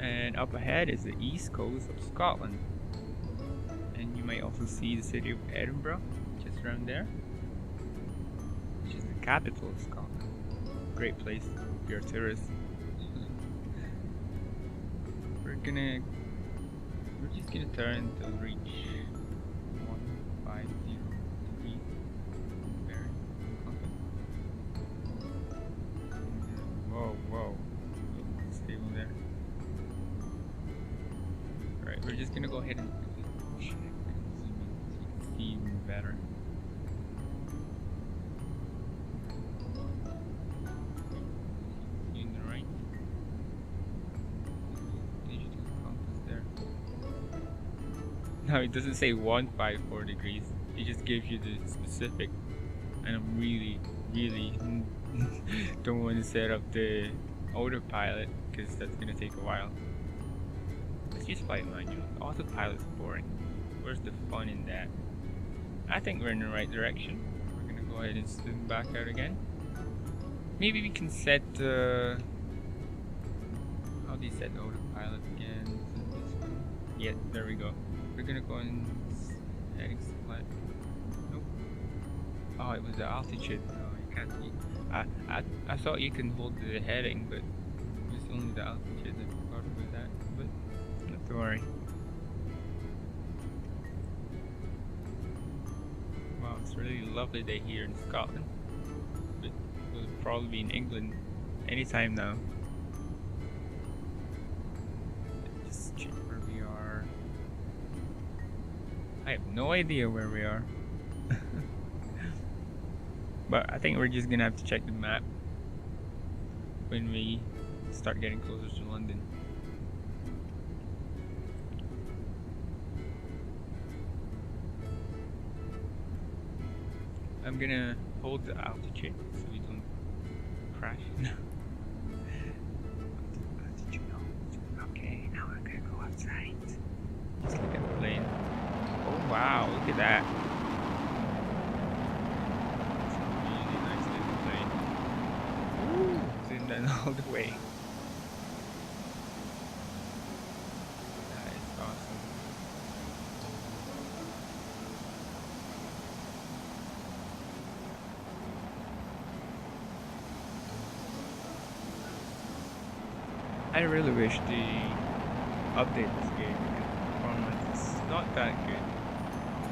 And up ahead is the east coast of Scotland. And you might also see the city of Edinburgh, just around there, which is the capital of Scotland. Great place if you're a tourist. We're just gonna turn to reach 150 degrees bearing compass. Whoa. Stable there. Alright, we're just gonna go ahead and check and zoom in so you can see even better. See in the right. Digital compass there. Now it doesn't say 154 degrees. It just gives you the specific. And I'm really don't want to set up the autopilot because that's gonna take a while. Let's just fly manual. Autopilot's boring. Where's the fun in that? I think we're in the right direction. We're gonna go ahead and zoom back out again. Maybe we can set how do you set the autopilot again? Is it this one? Yeah, there we go. We're gonna go and heading select. Nope. Oh, it was the altitude. No, you can't see. I thought you can hold the heading, but it's only the altitude. I forgot about that. But not to worry. Wow, it's a really lovely day here in Scotland. But we'll probably be in England anytime now. Let's just check where we are. I have no idea where we are. But I think we're just gonna have to check the map when we start getting closer to London. I'm gonna hold the altitude so we don't crash. Altitude, no. Okay, now we're gonna go outside. Let's look at the plane. Oh wow, look at that. All the way. That is awesome. I really wish the update this game because the performance is not that good.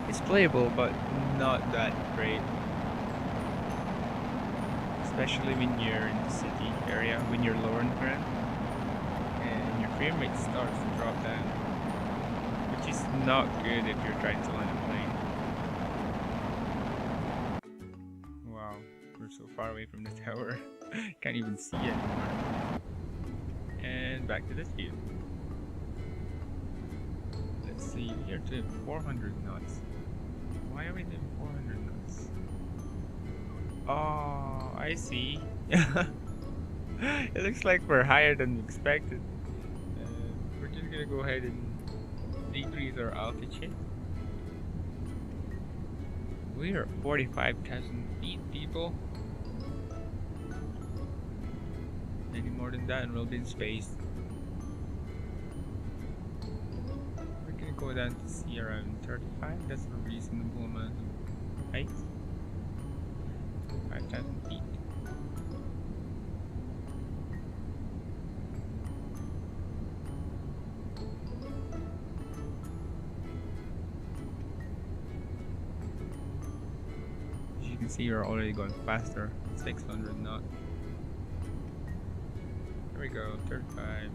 It's playable, but not that great. Especially when you're in the city area, when you're lower in the ground, and your frame rate starts to drop down, which is not good if you're trying to land a plane. Wow, we're so far away from the tower, can't even see it anymore. And back to this view. Let's see, here to 400 knots. Why are we doing 400 knots? Oh, I see. It looks like we're higher than expected. We're just gonna go ahead and decrease our altitude. We are at 45,000 feet, people. Any more than that and we'll be in space. We're gonna go down to see around 35. That's a reasonable amount of height. 5,000 feet. As you can see, you're already going faster. 600 knots. There we go, 35.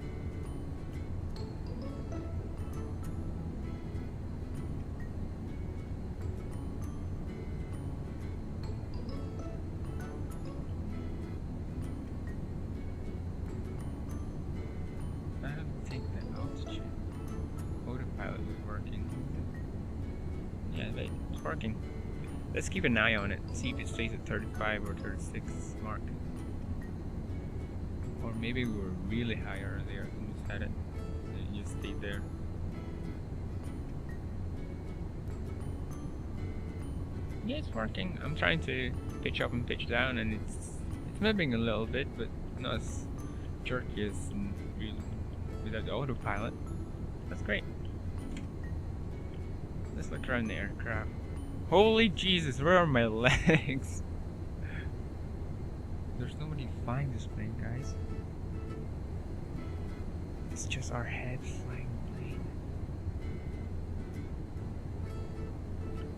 Working. Let's keep an eye on it, see if it stays at 35 or 36 mark. Or maybe we were really high earlier and just had it and it just stayed there. Yeah, it's working. I'm trying to pitch up and pitch down and it's moving a little bit, but not as jerky as in real without the autopilot. That's great. Let's look around the aircraft. Holy Jesus, where are my legs? There's nobody flying this plane, guys. It's just our head flying the plane.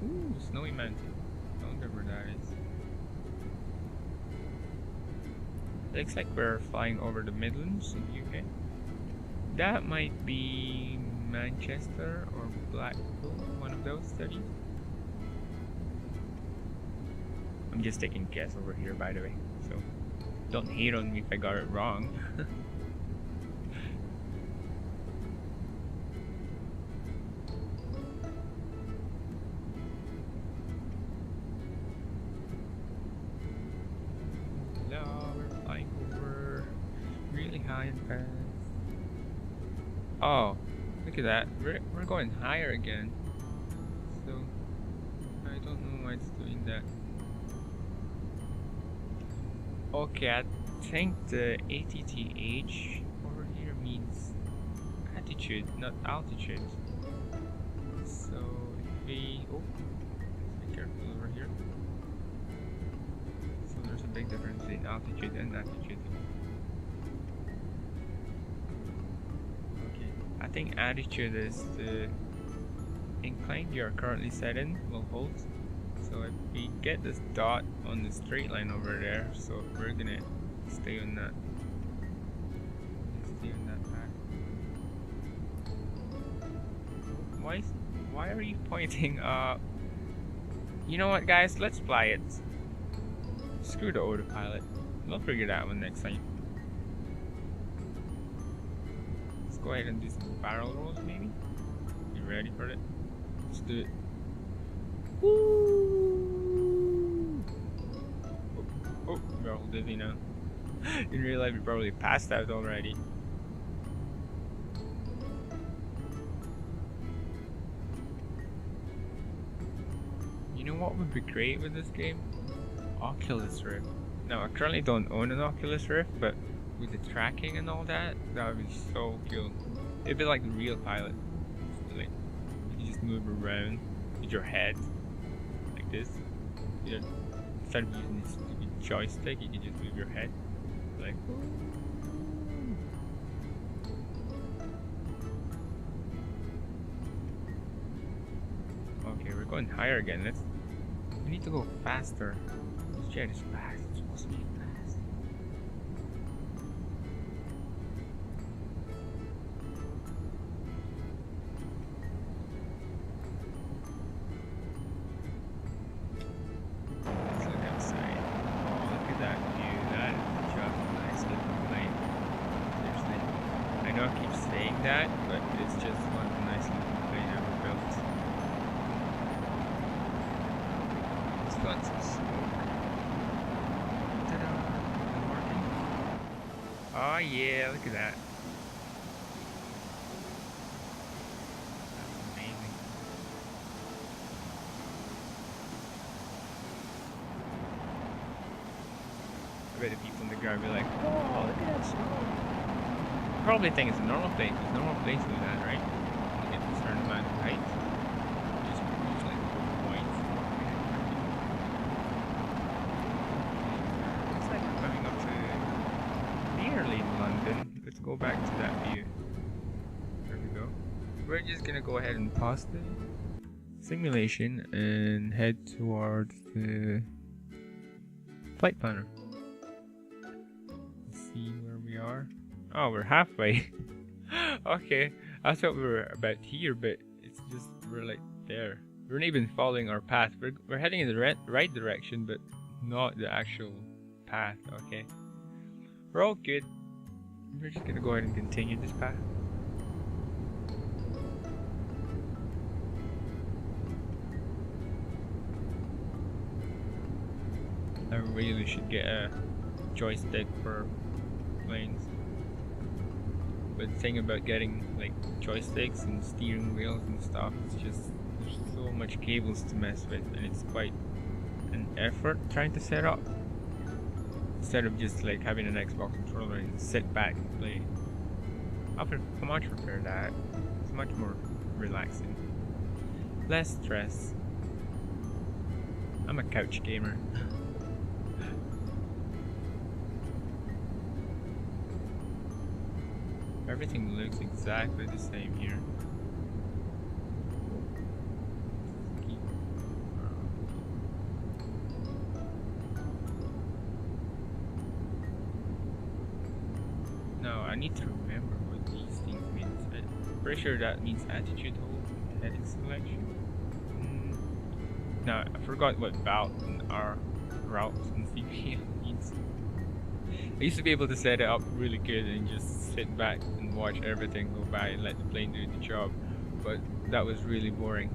Ooh, Snowy Mountain. I wonder where that is. Looks like we're flying over the Midlands in the UK. That might be Manchester or Blackpool, one of those cities. I'm just taking a guess over here, by the way, so don't hate on me if I got it wrong. No, we're flying over really high and fast. Oh, look at that. We're going higher again. So I don't know why it's doing that. Okay, I think the ATTH over here means attitude, not altitude. So if we... oh, let's be careful over here. So there's a big difference in altitude and attitude. Okay, I think attitude is the incline you're currently set in will hold. So if we get this dot on the straight line over there, so we're gonna stay on that. Stay on that path. Why are you pointing up? You know what, guys? Let's fly it. Screw the autopilot. We'll figure that one next time. Let's go ahead and do some barrel rolls, maybe. You ready for it? Let's do it. Woo! Oh, we're all dizzy now. In real life, we probably passed out already. You know what would be great with this game? Oculus Rift. Now, I currently don't own an Oculus Rift, but with the tracking and all that, that would be so cool. It'd be like the real pilot. So, like, you just move around with your head. This. You know, instead of using this stupid joystick, you can just move your head. Like, okay, we're going higher again. We need to go faster. This jet is fast. It's supposed to be fast. That, but it's just one nice little plane ever built. It's got some smoke. Ta-da! Working. Oh yeah, look at that. That's amazing. I bet the people in the ground will be like, oh, look at that smoke. Probably think it's a normal plane, because normal planes do that, right? You get a certain amount of height. Just cruise like 4 points. Looks like we're coming up to nearly London. Let's go back to that view. There we go. We're just gonna go ahead and pause the simulation and head towards the flight planner. Let's see where we are. Oh, we're halfway. Okay, I thought we were about here, but it's just we're like there. We're not even following our path. We're heading in the right direction, but not the actual path. Okay, we're all good. We're just gonna go ahead and continue this path. I really should get a joystick for planes. But the thing about getting like joysticks and steering wheels and stuff, it's just there's so much cables to mess with, and it's quite an effort trying to set up. Instead of just like having an Xbox controller and sit back and play. I much prefer that. It's much more relaxing. Less stress. I'm a couch gamer. Everything looks exactly the same here. No, I need to remember what these things mean. I'm pretty sure that means attitude hold, heading selection. No, I forgot what bout and R routes and CPL means. I used to be able to set it up really good and just sit back and watch everything go by and let the plane do the job, but that was really boring.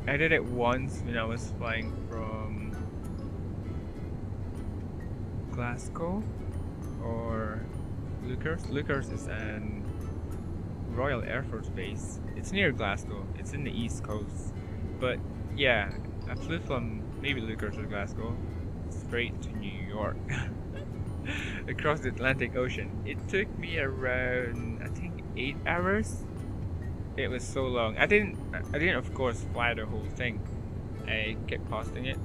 I did it once when I was flying from Glasgow or Lucas. Lucas is an Royal Air Force base. It's near Glasgow. It's in the East Coast. But yeah, I flew from maybe Lucas or Glasgow straight to New York. Across the Atlantic Ocean. It took me around, I think, 8 hours. It was so long. I didn't of course fly the whole thing. I kept pausing it.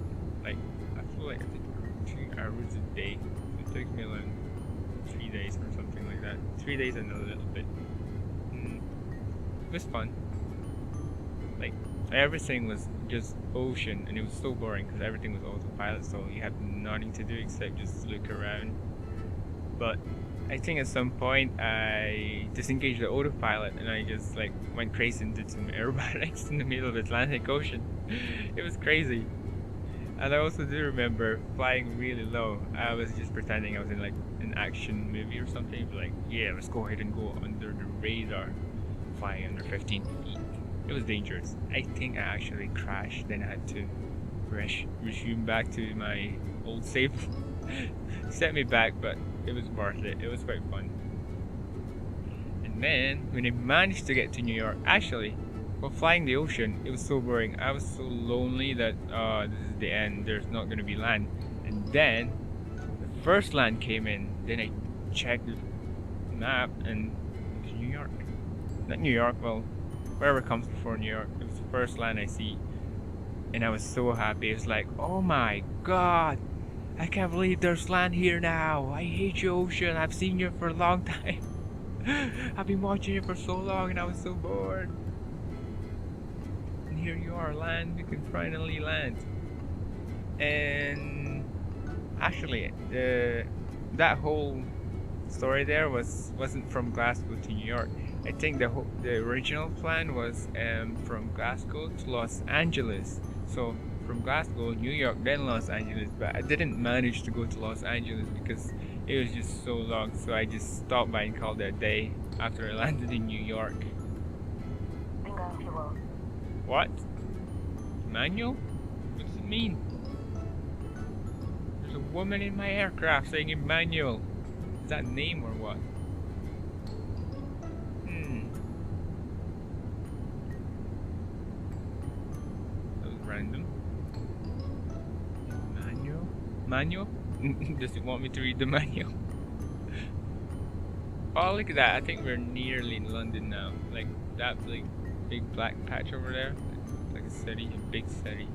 Like I flew like I think 2 hours a day. It took me like 3 days or something like that. 3 days and a little bit. It was fun. Like everything was just ocean, and it was so boring because everything was autopilot, so you had nothing to do except just look around. But I think at some point I disengaged the autopilot and I just like went crazy and did some aerobatics in the middle of the Atlantic Ocean. It was crazy. And I also do remember flying really low. I was just pretending I was in like an action movie or something. Like, yeah, let's go ahead and go under the radar, flying under 15 feet. It was dangerous. I think I actually crashed, then I had to resume back to my old save. Set me back, but it was worth it. It was quite fun. And then when I managed to get to New York, actually, while flying the ocean, it was so boring. I was so lonely that this is the end. There's not going to be land. And then the first land came in. Then I checked the map, and it was New York. Not New York. Well, wherever comes before New York. It was the first land I see, and I was so happy. It was like, oh my god, I can't believe there's land here now. I hate you, ocean. I've seen you for a long time. I've been watching you for so long and I was so bored. And here you are, land. You can finally land. And actually, that whole story there wasn't from Glasgow to New York. I think the original plan was from Glasgow to Los Angeles. So from Glasgow, New York, then Los Angeles. But I didn't manage to go to Los Angeles because it was just so long. So I just stopped by and called it a day after I landed in New York. What? Manual? What does it mean? There's a woman in my aircraft saying Emmanuel. Is that a name or what? That was random. Manual? Does it want me to read the manual? Oh, look at that. I think we're nearly in London now. Like that big black patch over there. It's like a city, a big city.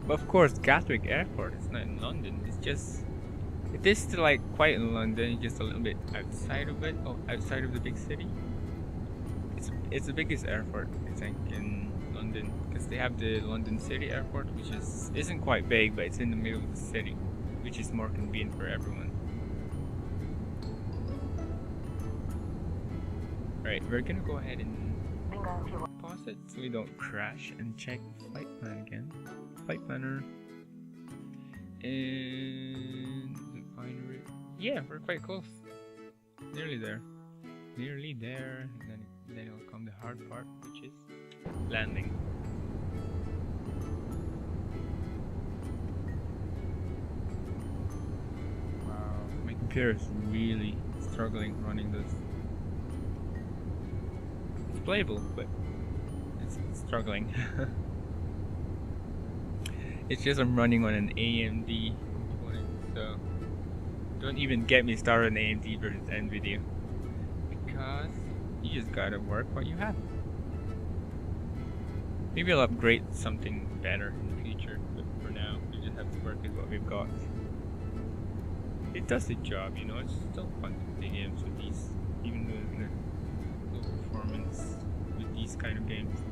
But of course, Gatwick Airport is not in London. It is still like quite in London, just a little bit outside of it, outside of the big city. It's the biggest airport, I think, in London, because they have the London City Airport, which isn't quite big, but it's in the middle of the city, which is more convenient for everyone. Right, we're gonna go ahead and pause it so we don't crash and check flight plan again. Flight planner. And the binary. Yeah, we're quite close. Nearly there. Nearly there. And then it'll come the hard part, which is landing. Wow, my computer is really struggling running this. It's playable, but it's struggling. It's just I'm running on an AMD component, so don't even get me started on AMD versus NVIDIA. because you just gotta work what you have. Maybe I'll upgrade something better in the future, but for now, we just have to work with what we've got. It does the job, you know. It's still fun to play games with these, even though there's low performance with these kind of games.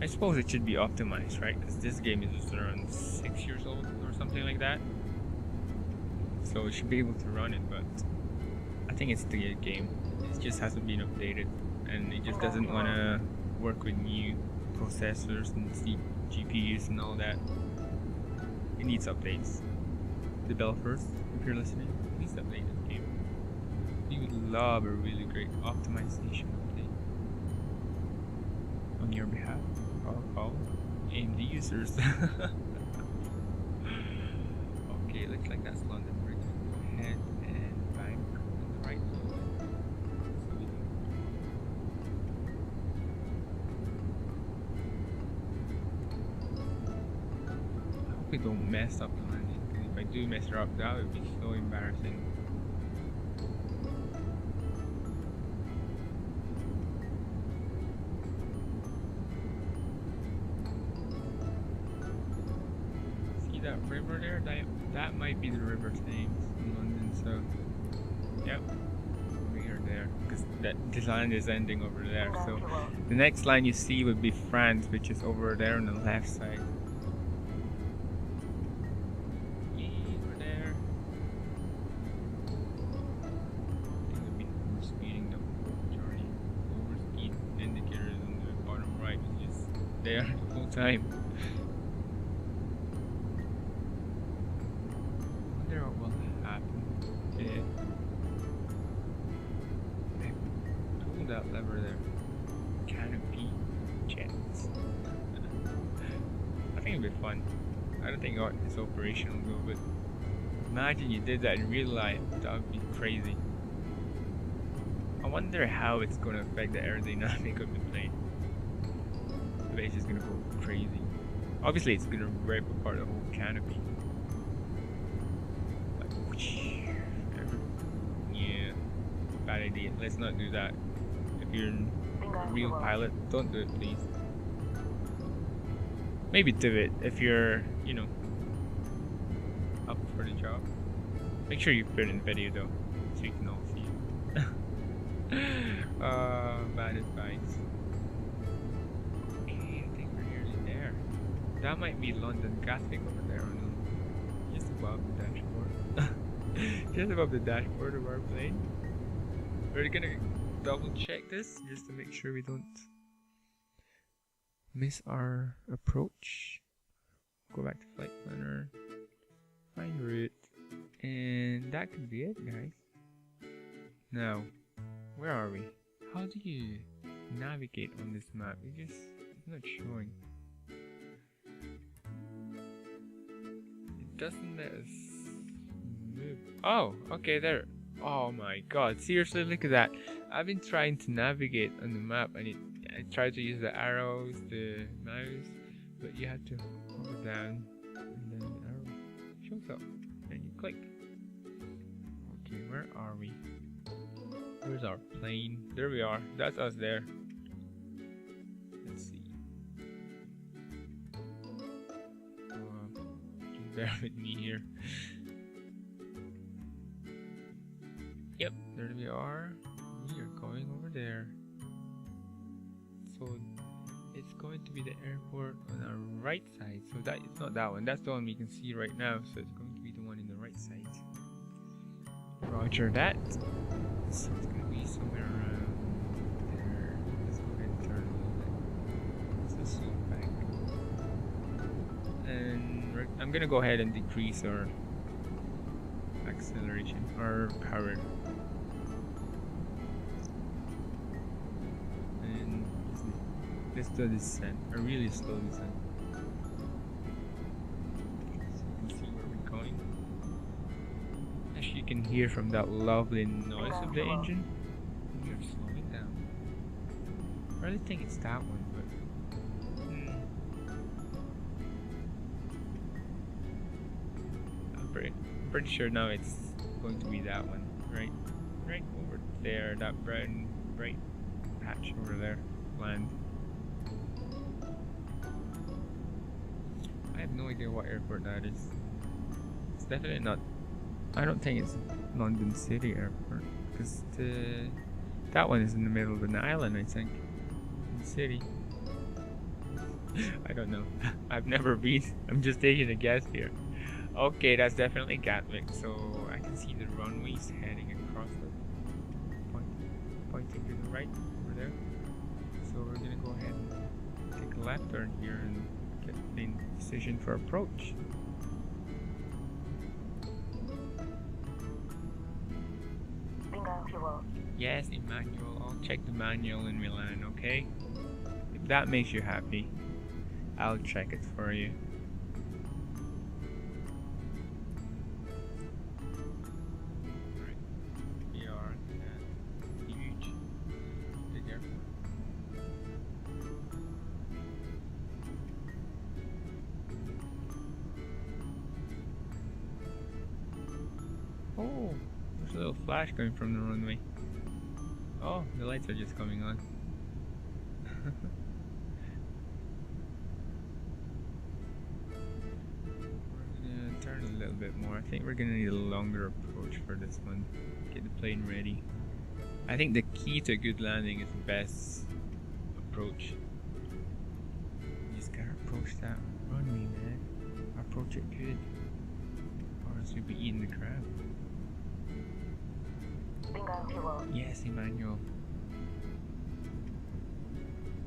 I suppose it should be optimized, right? Because this game is just around 6 years old or something like that. So it should be able to run it, but I think it's the game. It just hasn't been updated, and it just doesn't want to work with new processors and GPUs and all that. It needs updates. Developers, if you're listening, please update this game. We would love a really great optimization update on your behalf. Call AMD users. Okay, looks like that's London Bridge. Go ahead and bank on the right side. I hope we don't mess up the landing, because if I do mess her up, that would be so embarrassing. That river there, that might be the river Thames in London, so yep, we are there, because this land is ending over there, so the next line you see would be France, which is over there on the left side. Yeah, we're there. I think we've been overspeeding the whole journey. Overspeed indicators on the bottom right is just there the whole time. What will happen if I pull that lever there? Canopy jets. I think it'd be fun. I don't think it's operational though, but imagine you did that in real life. That would be crazy. I wonder how it's going to affect the aerodynamic of the plane. The base is going to go crazy. Obviously it's going to rip apart the whole canopy. Yeah, bad idea. Let's not do that. If you're a real pilot, don't do it, please. Maybe do it if you're, you know, up for the job. Make sure you put it in video though, so you can all see it. Bad advice. Okay, I think we're nearly there. That might be London Gatwick over there, or no? Just above the dashboard. Just above the dashboard of our plane. We're gonna double check this just to make sure we don't miss our approach. Go back to flight planner, find route, and that could be it, guys. Now, where are we? How do you navigate on this map? It's not showing. It doesn't let us move. Oh, okay, there. Oh my god, seriously, look at that. I've been trying to navigate on the map, and I tried to use the arrows, the mouse, but you have to hover down and then the arrow shows up and you click. Okay, where are we? Where's our plane? There we are. That's us there. Let's see. Just bear with me here. Yep, there we are. We are going over there. So it's going to be the airport on our right side. So that it's not that one. That's the one we can see right now. So it's going to be the one in the right side. Roger that. So it's going to be somewhere around there. Let's go ahead and turn a little bit. Let's slow back. And I'm going to go ahead and decrease our acceleration or power. And let's do a descent, a really slow descent. So you can see where we're going. As you can hear from that lovely noise of the engine, we are slowing down. I really think it's that one, but I'm pretty sure now it's going to be that one, right? Right over there, that brown bright patch over there. Land. I have no idea what airport that is. It's definitely not. I don't think it's London City Airport, because that one is in the middle of an island, I think. In the city. I don't know. I've never been. I'm just taking a guess here. Okay, that's definitely Gatwick. So I can see the runways heading across the pointing to the right over there. So we're gonna go ahead and take a left turn here and get the decision for approach. Yes, Emmanuel. I'll check the manual in Milan, okay? If that makes you happy, I'll check it for you. Alright, we are at huge big airport. Oh, there's a little flash going from the runway. Oh, the lights are just coming on. We're gonna turn a little bit more. I think we're gonna need a longer approach for this one. Get the plane ready. I think the key to a good landing is the best approach. You just gotta approach that runway, man. Approach it good, or else you'll be eating the crab. Yes, Emmanuel.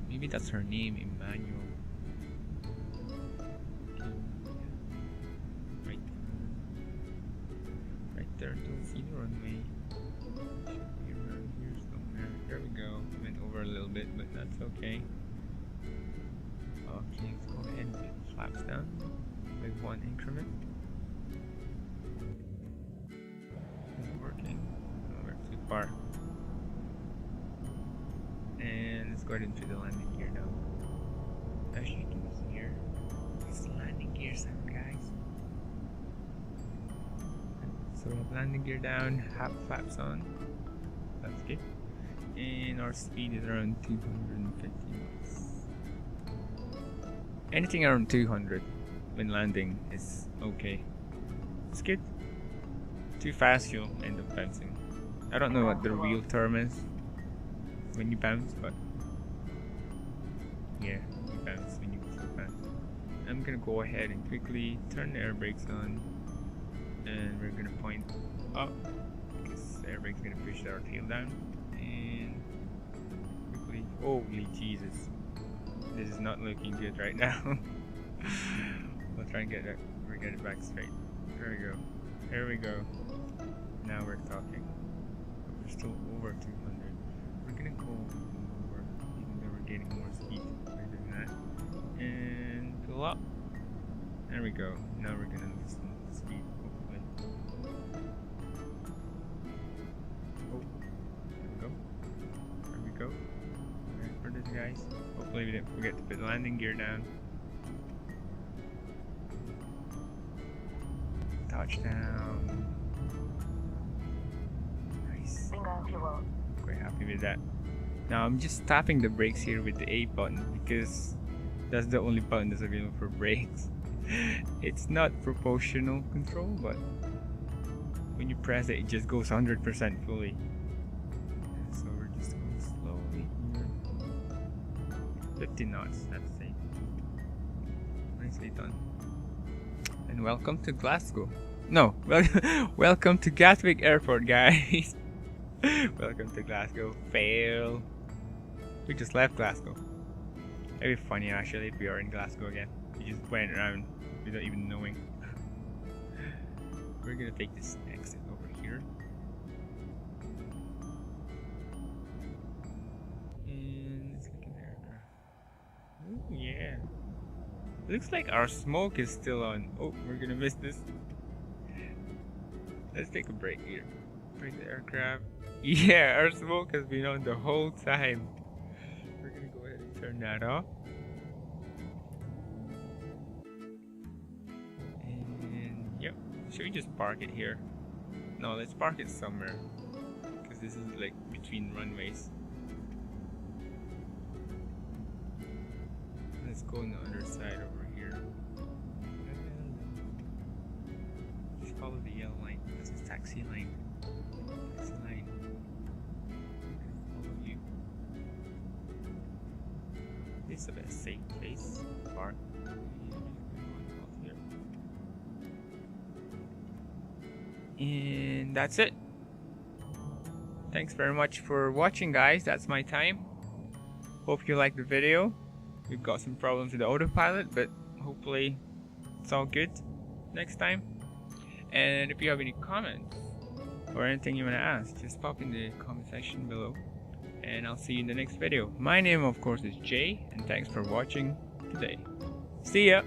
Maybe that's her name, Emmanuel. Okay. Right there, don't see the runway. Should be around here somewhere. There we go. Went over a little bit, but that's okay. Okay, let's go ahead and get the flaps down with one increment. Is it working? Too far. And let's go ahead and do the landing gear now. As you can hear, it's the landing gear sound, guys. So we have landing gear down, half flaps on. That's good. And our speed is around 250 knots. Anything around 200 when landing is okay. It's good. Too fast, you'll end up bouncing. I don't know what the real term is when you bounce, but yeah, you bounce when you go so fast. I'm gonna go ahead and quickly turn the air brakes on, and we're gonna point up because the air brake's gonna push our tail down. And quickly, holy Jesus, this is not looking good right now. We'll try and get it back straight. There we go. There we go. Now we're talking. We're still over 200. We're gonna go over, even though we're gaining more speed by doing that. And go up. There we go. Now we're gonna loosen the speed, hopefully. Oh, there we go. There we go. Alright, for this, guys. Hopefully we didn't forget to put the landing gear down. Touchdown. Nice. Quite happy with that. Now I'm just tapping the brakes here with the A button because that's the only button that's available for brakes. It's not proportional control, but when you press it, it just goes 100% fully. So we're just going slowly here. 50 knots, that's safe. Nicely done. And welcome to Glasgow. No, welcome to Gatwick Airport, guys. Welcome to Glasgow. Fail. We just left Glasgow. It'd be funny actually if we are in Glasgow again. We just went around without even knowing. We're gonna take this exit over here. And let's look in there. Oh yeah. Looks like our smoke is still on. Oh, we're gonna miss this. Let's take a break here. Break the aircraft. Yeah, our smoke has been on the whole time. We're gonna go ahead and turn that off. And yep, should we just park it here? No, let's park it somewhere. Because because this is like between runways. Let's go on the other side over here. Just follow the yellow line. This is taxi line. Taxi line. Follow you. This is a bit safe place. Park. And that's it. Thanks very much for watching, guys. That's my time. Hope you liked the video. We've got some problems with the autopilot, but hopefully it's all good next time. And if you have any comments or anything you want to ask, just pop in the comment section below, and I'll see you in the next video. My name, of course, is Jay, and thanks for watching today. See ya!